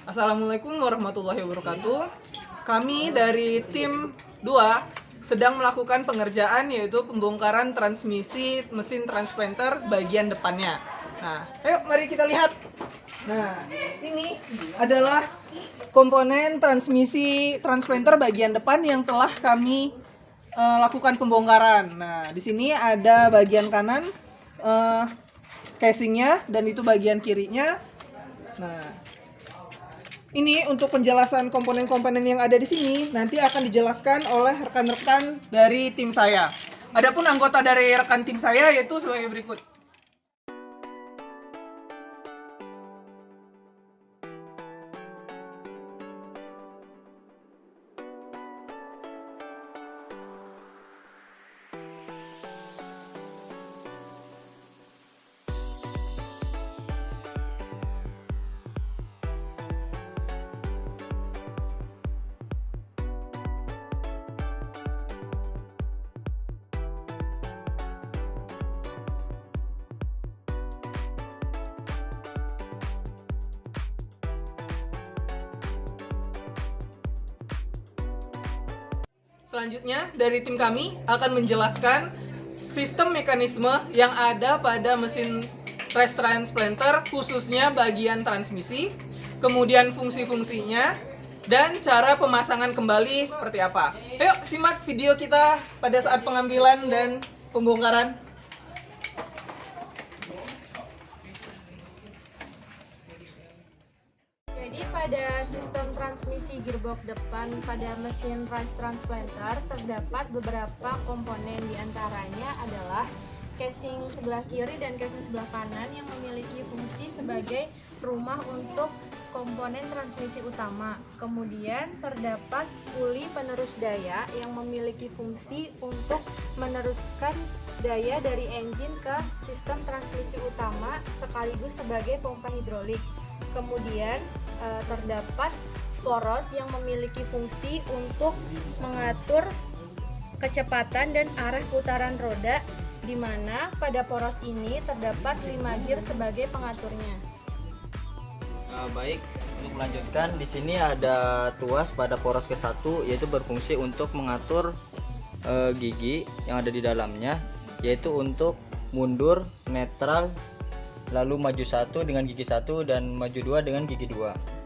Assalamualaikum warahmatullahi wabarakatuh. Kami dari tim 2 sedang melakukan pengerjaan yaitu pembongkaran transmisi mesin transplanter bagian depannya. Nah, ayo mari kita lihat. Nah, ini adalah komponen transmisi transplanter bagian depan yang telah kami lakukan pembongkaran. Nah, di sini ada bagian kanan casingnya dan itu bagian kirinya. Nah, ini untuk penjelasan komponen-komponen yang ada di sini nanti akan dijelaskan oleh rekan-rekan dari tim saya. Adapun anggota dari rekan tim saya yaitu sebagai berikut. Selanjutnya, dari tim kami akan menjelaskan sistem mekanisme yang ada pada mesin trash transplanter, khususnya bagian transmisi, kemudian fungsi-fungsinya, dan cara pemasangan kembali seperti apa. Ayo simak video kita pada saat pengambilan dan pembongkaran. Jadi pada sistem transmisi gearbox depan pada mesin trash transplanter terdapat beberapa komponen, diantaranya adalah casing sebelah kiri dan casing sebelah kanan yang memiliki fungsi sebagai rumah untuk komponen transmisi utama. Kemudian terdapat puli penerus daya yang memiliki fungsi untuk meneruskan daya dari engine ke sistem transmisi utama sekaligus sebagai pompa hidrolik. Kemudian terdapat poros yang memiliki fungsi untuk mengatur kecepatan dan arah putaran roda, di mana pada poros ini terdapat 5 gear sebagai pengaturnya. Baik, untuk melanjutkan di sini ada tuas pada poros ke-1 yaitu berfungsi untuk mengatur gigi yang ada di dalamnya, yaitu untuk mundur, netral, lalu maju 1 dengan gigi 1 dan maju 2 dengan gigi 2.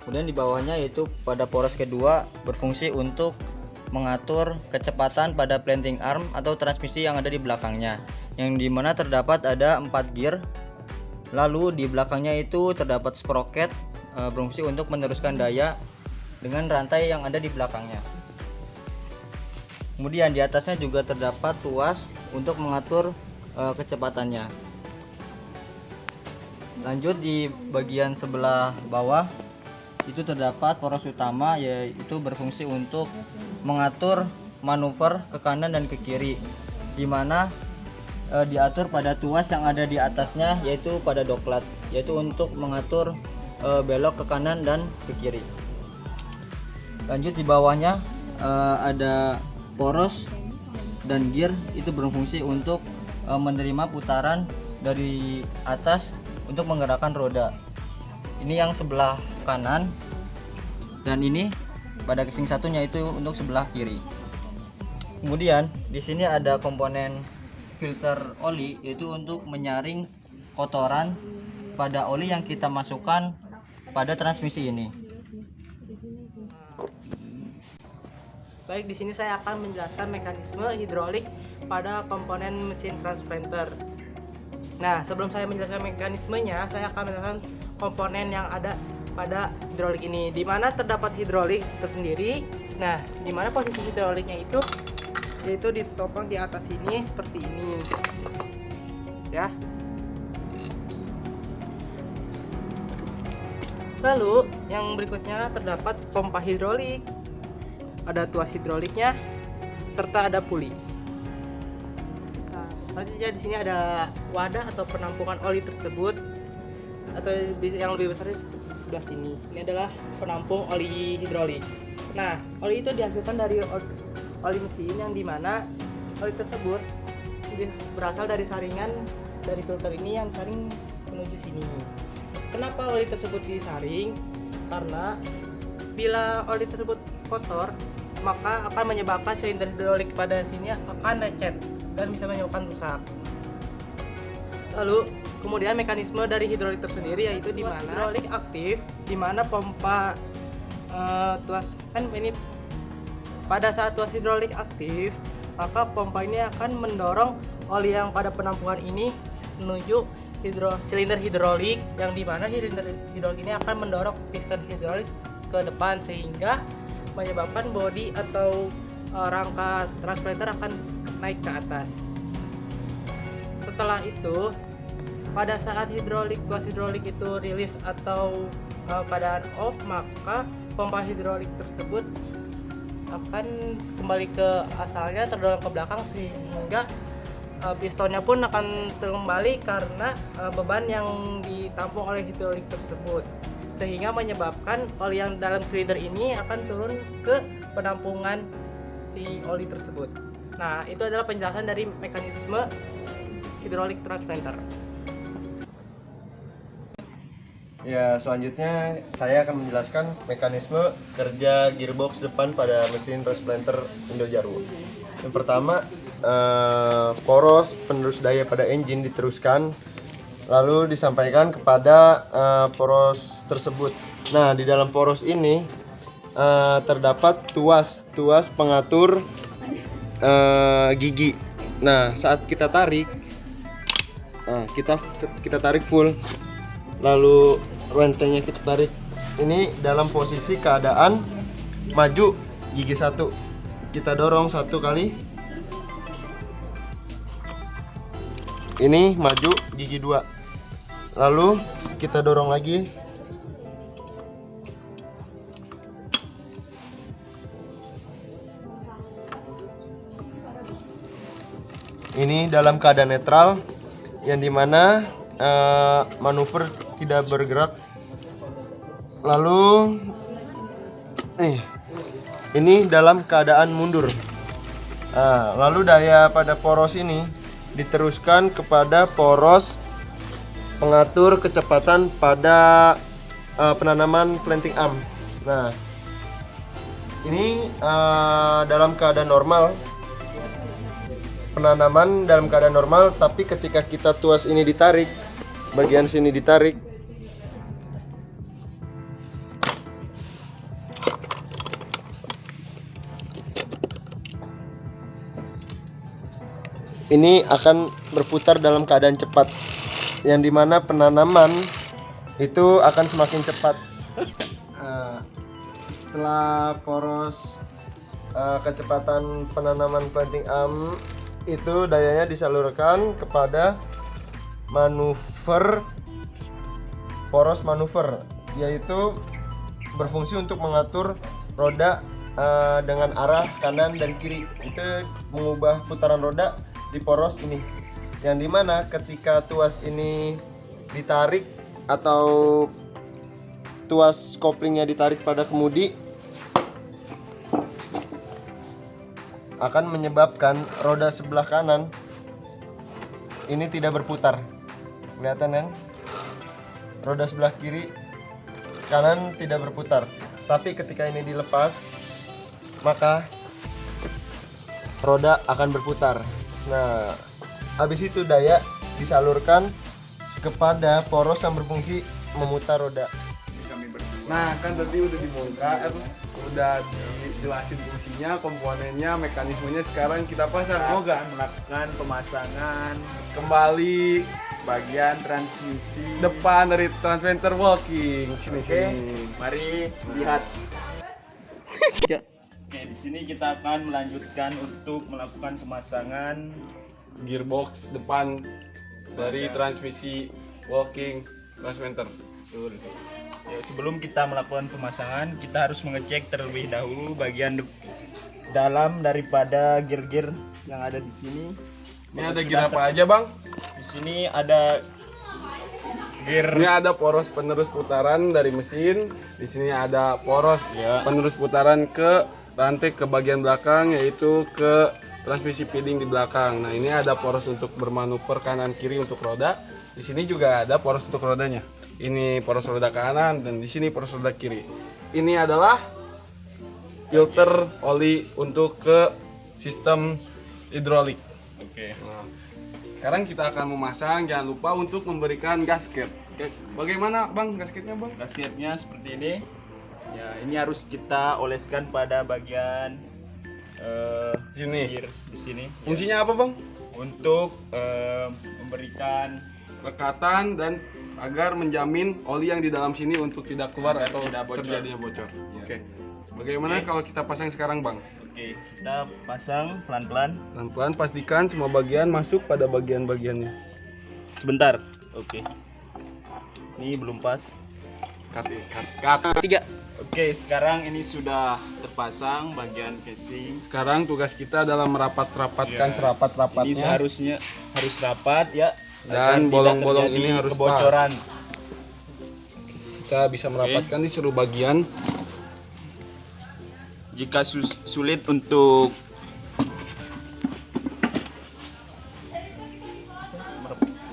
Kemudian di bawahnya yaitu pada poros kedua berfungsi untuk mengatur kecepatan pada planting arm atau transmisi yang ada di belakangnya, yang dimana terdapat ada 4 gear. Lalu di belakangnya itu terdapat sprocket berfungsi untuk meneruskan daya dengan rantai yang ada di belakangnya. Kemudian di atasnya juga terdapat tuas untuk mengatur kecepatannya. Lanjut di bagian sebelah bawah itu terdapat poros utama, yaitu berfungsi untuk mengatur manuver ke kanan dan ke kiri, di mana diatur pada tuas yang ada di atasnya yaitu pada doklat, yaitu untuk mengatur belok ke kanan dan ke kiri. Lanjut di bawahnya ada poros dan gear itu berfungsi untuk menerima putaran dari atas untuk menggerakkan roda. Ini yang sebelah kanan dan ini pada casing satunya itu untuk sebelah kiri. Kemudian di sini ada komponen filter oli, yaitu untuk menyaring kotoran pada oli yang kita masukkan pada transmisi ini. Baik, di sini saya akan menjelaskan mekanisme hidrolik pada komponen mesin transplanter. Nah, sebelum saya menjelaskan mekanismenya, saya akan menjelaskan komponen yang ada pada hidrolik ini, di mana terdapat hidrolik tersendiri. Nah, di mana posisi hidroliknya itu yaitu ditopang di atas sini seperti ini, ya. Lalu yang berikutnya terdapat pompa hidrolik, ada tuas hidroliknya, serta ada puli. Nah, selanjutnya di sini ada wadah atau penampungan oli tersebut, atau yang lebih besar di sebelah sini. Ini adalah penampung oli hidrolik. Nah, oli itu dihasilkan dari oli mesin, yang dimana oli tersebut berasal dari saringan dari filter ini yang disaring menuju sini. Kenapa oli tersebut disaring? karena bila oli tersebut kotor maka akan menyebabkan silinder hidrolik pada sini akan lecet dan bisa menyebabkan rusak. Lalu kemudian mekanisme dari hidrolik tersendiri yaitu di mana hidrolik aktif, di mana pompa tuas kan ini pada saat tuas hidrolik aktif maka pompa ini akan mendorong oli yang pada penampungan ini menuju silinder hidrolik, yang di mana silinder hidrolik ini akan mendorong piston hidrolik ke depan sehingga menyebabkan bodi atau rangka transplanter akan naik ke atas. Setelah itu, pada saat tuas hidrolik itu rilis atau keadaan off, maka pompa hidrolik tersebut akan kembali ke asalnya, terdorong ke belakang sehingga pistonnya pun akan kembali karena beban yang ditampung oleh hidrolik tersebut, sehingga menyebabkan oli yang dalam silinder ini akan turun ke penampungan si oli tersebut. Nah, itu adalah penjelasan dari mekanisme hidrolik transplanter. Ya, selanjutnya saya akan menjelaskan mekanisme kerja gearbox depan pada mesin transplanter Indojaru. Yang pertama, poros penerus daya pada engine diteruskan lalu disampaikan kepada poros tersebut. Nah, di dalam poros ini terdapat tuas pengatur gigi. Nah, saat kita tarik, kita tarik full, lalu rentengnya kita tarik ini dalam posisi keadaan maju gigi 1. Kita dorong 1 kali, ini maju gigi 2, lalu kita dorong lagi, ini dalam keadaan netral, yang dimana manuver tidak bergerak. Lalu ini dalam keadaan mundur. Lalu daya pada poros ini diteruskan kepada poros pengatur kecepatan pada penanaman planting arm. Nah, ini dalam keadaan normal, penanaman dalam keadaan normal, tapi ketika kita tuas ini ditarik, bagian sini ditarik, ini akan berputar dalam keadaan cepat, yang dimana penanaman itu akan semakin cepat. Setelah poros kecepatan penanaman planting arm itu dayanya disalurkan kepada manuver, poros manuver, yaitu berfungsi untuk mengatur roda dengan arah kanan dan kiri. Itu mengubah putaran roda di poros ini, yang dimana ketika tuas ini ditarik atau tuas koplingnya ditarik pada kemudi, akan menyebabkan roda sebelah kanan ini tidak berputar. Kelihatan kan? Roda sebelah kiri kanan tidak berputar. Tapi ketika ini dilepas, maka roda akan berputar. Nah, habis itu daya disalurkan kepada poros yang berfungsi memutar roda. Nah, kan tadi udah dibongkar, udah dijelasin fungsinya, komponennya, mekanismenya. Sekarang kita pasang. Mau kan melakukan pemasangan kembali bagian transmisi depan dari transplanter walking. Sini. Mari lihat. Oke, di sini kita akan melanjutkan untuk melakukan pemasangan Gearbox depan dari transmisi walking transplanter. Ya, sebelum kita melakukan pemasangan, kita harus mengecek terlebih dahulu bagian dalam daripada gear-gear yang ada di sini. Ini ada gear apa aja, Bang? Di sini ada gear. Ini ada poros penerus putaran dari mesin. Di sini ada poros penerus putaran ke rantai ke bagian belakang, yaitu ke transmisi feeding di belakang. Nah, ini ada poros untuk bermanuver kanan kiri untuk roda. Di sini juga ada poros untuk rodanya. Ini poros roda kanan dan di sini poros roda kiri. Ini adalah filter oli untuk ke sistem hidrolik. Oke. Nah, sekarang kita akan memasang, jangan lupa untuk memberikan gasket. Oke, bagaimana Bang gasketnya Bang? Gasketnya seperti ini. Ya, ini harus kita oleskan pada bagian Sini. akhir di sini. Fungsinya apa Bang? Untuk memberikan Lekatan dan agar menjamin oli yang di dalam sini untuk tidak keluar Agar atau tidak bocor. terjadinya bocor. Ya. Oke. Bagaimana kalau kita pasang sekarang Bang? Oke, kita pasang pelan-pelan. Pelan-pelan pastikan semua bagian masuk pada bagian-bagiannya. Sebentar. Oke. Ini belum pas. Cut. 3. Oke, sekarang ini sudah terpasang bagian casing. Sekarang tugas kita adalah merapat-rapatkan Iya. serapat-rapatnya. Ini seharusnya harus rapat ya. Dan agar tidak bolong-bolong terjadi ini harus kebocoran. Kita bisa merapatkan di seluruh bagian. Jika sulit untuk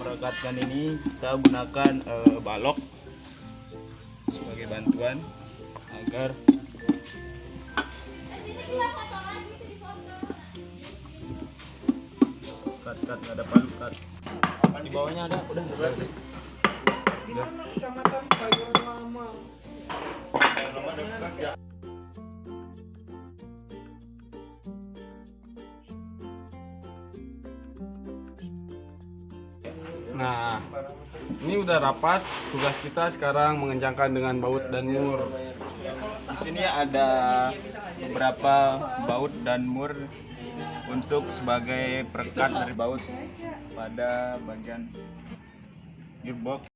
merekatkan ini, kita gunakan balok sebagai bantuan agar cut nggak ada palu cut. Di bawahnya ada, udah berarti. Kecamatan Bayur Lama. Nah, ini udah rapat. Tugas kita sekarang mengencangkan dengan baut dan mur. Di sini ada beberapa baut dan mur untuk sebagai perekat dari baut pada bagian gearbox.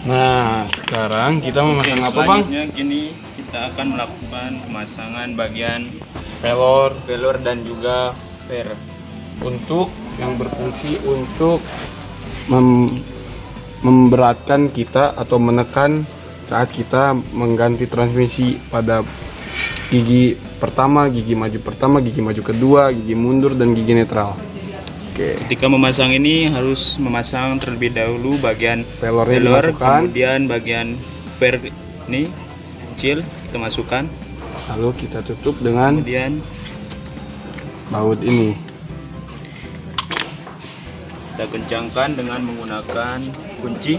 Nah, sekarang kita memasang apa, Bang? Selanjutnya kini kita akan melakukan pemasangan bagian Pelor velor dan juga fer. untuk yang berfungsi untuk memberatkan kita atau menekan saat kita mengganti transmisi pada gigi pertama, gigi maju kedua, gigi mundur, dan gigi netral. Oke, Ketika memasang ini harus memasang terlebih dahulu bagian pelornya velor, dimasukkan, kemudian bagian fer ini kecil kita masukkan, lalu kita tutup dengan kemudian baut ini. kita kencangkan dengan menggunakan kunci.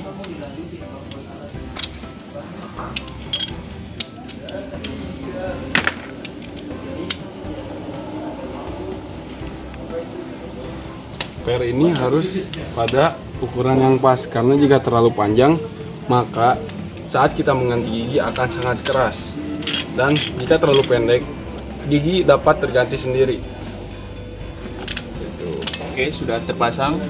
Per ini harus pada ukuran yang pas, karena jika terlalu panjang maka saat kita mengganti gigi akan sangat keras, dan jika terlalu pendek gigi dapat terganti sendiri. Oke, sudah terpasang.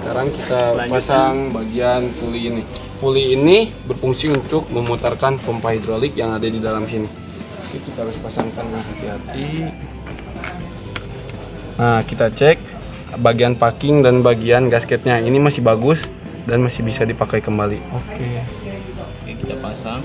Sekarang kita Selanjutnya. pasang bagian puli ini. Puli ini berfungsi untuk memutarkan pompa hidrolik yang ada di dalam sini. Jadi kita harus pasangkan dengan hati-hati. Nah, kita cek bagian packing dan bagian gasketnya. Ini masih bagus dan masih bisa dipakai kembali. Oke. Oke, kita pasang.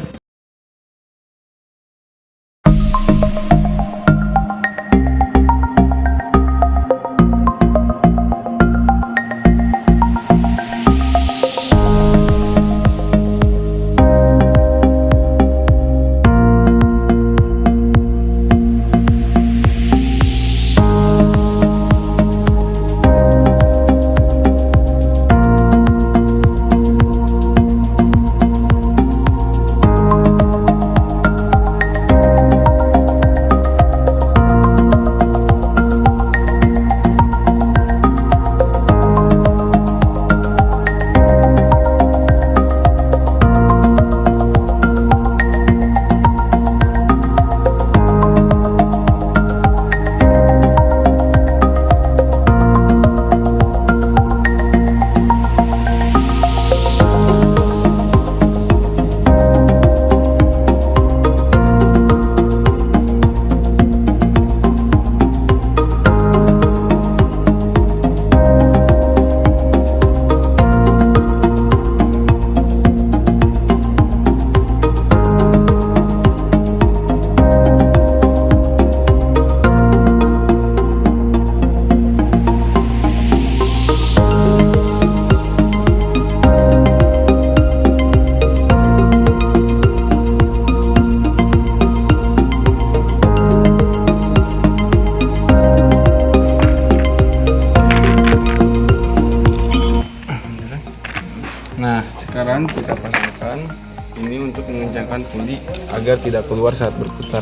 Nah, sekarang kita pasangkan ini untuk mengencangkan puli agar tidak keluar saat berputar.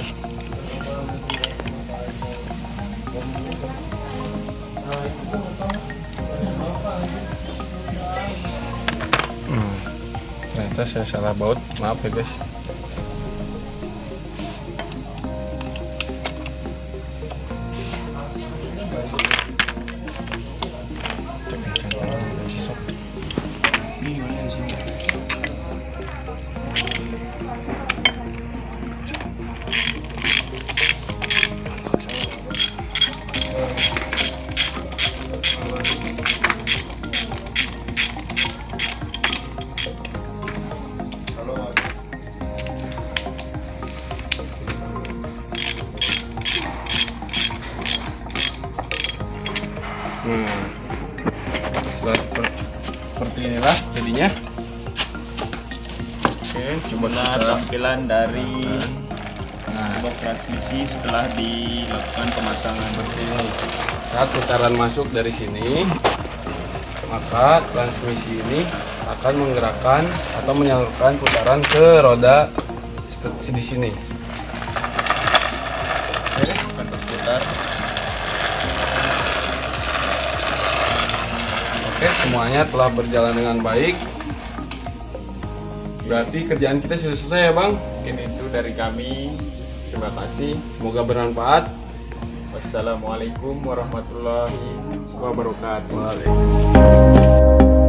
Ternyata saya salah baut, maaf ya guys. Cek kencangkan sisok. Seperti inilah jadinya. Oke, coba Inilah kita tampilan dari box transmisi setelah dilakukan pemasangan. seperti ini. Saat putaran masuk dari sini, maka transmisi ini akan menggerakkan atau menyalurkan putaran ke roda seperti di sini. Oke, Akan berputar. Oke, semuanya telah berjalan dengan baik. Berarti kerjaan kita sudah selesai ya, Bang? Mungkin itu dari kami. Terima kasih. Semoga bermanfaat. Wassalamualaikum warahmatullahi wabarakatuh. Waalaikumsalam.